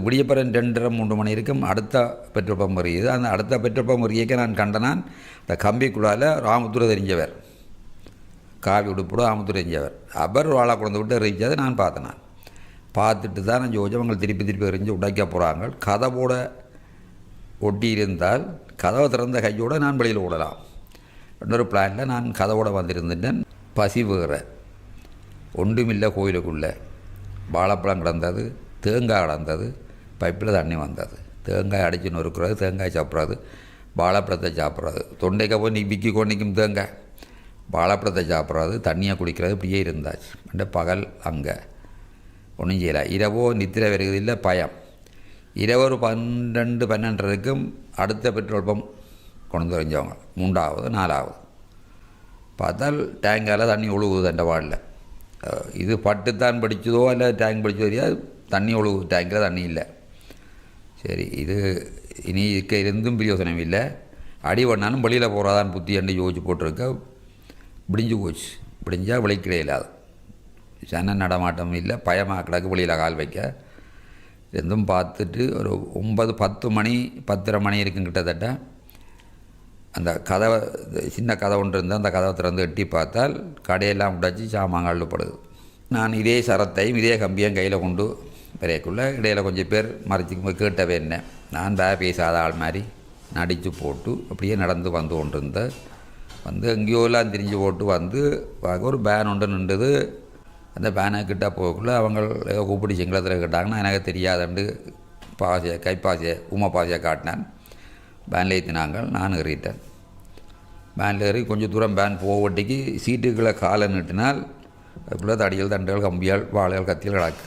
விடியப்பறம் 2:30 3 மணி இருக்கும் அடுத்த petrol pump எரியுது. அந்த அடுத்த பெட்ரோல் பம்ப் எரியக்க நான் கண்டனான் இந்த கம்பிக்குள்ளால் ராமத்துறை தெரிஞ்சவர், காவி உடுப்போட ராமத்துறை தெரிஞ்சவர், அவர் வாழை கொண்டு விட்டு எரிஞ்சதை நான் பார்த்தேன். நான் பார்த்துட்டு தான் நான் ஜோதிச்சு அவங்க திருப்பி எரிஞ்சு உடைக்க போகிறாங்க. கதவோட ஒட்டி இருந்தால் கதவை திறந்த கையோடு நான் வெளியில் விடலாம். இன்னொரு பிளானில் நான் கதவோடு வந்திருந்துட்டேன். பசி வேறு ஒன்றுமில்லை. கோயிலுக்குள்ளே வாழைப்பழம் கிடந்தது, தேங்காய் கிடந்தது, பைப்பில் தண்ணி வந்தது. தேங்காய் அடிச்சு நொறுக்கிறது, தேங்காய் சாப்பிட்றது, வாழைப்பழத்தை சாப்பிட்றது, தொண்டைக்கு போய் நீ விக்கி கொண்டிக்கும் தேங்காய், வாழைப்பழத்தை சாப்பிட்றது, தண்ணியை குடிக்கிறது, இப்படியே இருந்தாச்சு. அந்த பகல் அங்கே ஒன்றும் செய்யலை. இரவோ நித்திரை வருகிறது இல்லை, பயம். இரவு ஒரு 12 12:30க்கும் அடுத்த பெட்ரோல் பம்ப் கொண்டு வரைஞ்சவங்க 3வது 4வது பார்த்தால் டேங்கால் தண்ணி ஒழுகுது. அந்த வார்டில் இது பட்டுத்தான் படித்ததோ இல்லை டேங்க் படித்ததோ தெரியாது, தண்ணி ஒழுகுது. டேங்கில் தண்ணி இல்லை. சரி, இது இனி இருந்தும் பிரயோசனம் இல்லை. அடி பண்ணாலும் வெளியில் போகிறதான் புத்தி என்று யோசிச்சு போட்டிருக்க. விடிஞ்சு போச்சு. விடிஞ்சால் விளைக்கிடே இல்லாது, சன நடமாட்டம் இல்லை, பயமாக கிடக்கு வெளியில் கால் வைக்க. ரெண்டும் பார்த்துட்டு ஒரு 9 10 மணி 10:30 மணி இருக்கும் கிட்டத்தட்ட. அந்த கதவை சின்ன கதவை ஒன்று இருந்தால் அந்த கதவை திறந்து எட்டி பார்த்தால் கடையெல்லாம் உடைச்சி சாமான் அள்ளுப்படுது. நான் இதே சரத்தையும் இதே கம்பியும் கையில் கொண்டு வரையக்குள்ளே இடையில் கொஞ்சம் பேர் மறைச்சி கேட்டவே என்ன. நான் பேசாத ஆள் மாதிரி நடித்து போட்டு அப்படியே நடந்து வந்து கொண்டிருந்த எங்கேயோலாம் திரிஞ்சு போட்டு வந்து ஒரு பேன் ஒன்று நின்றுது. அந்த பேனை கிட்ட போகக்குள்ளே அவங்க கூப்பிடி சிங்களத்தில் கேட்டாங்கன்னா எனக்கு தெரியாதுண்டு பாசையை கைப்பாசையை பாசையை காட்டினான். பேனில் ஏற்றினாங்க. நான் ஏறிட்டேன். பேனில் ஏறி கொஞ்சம் தூரம் பேன் போவட்டிக்கு சீட்டுக்களை காலை நீட்டினால் அதுக்குள்ளே தடிகள் தண்டுகள் கம்பியால் வாழைகள் கத்திகள் கிடக்கு.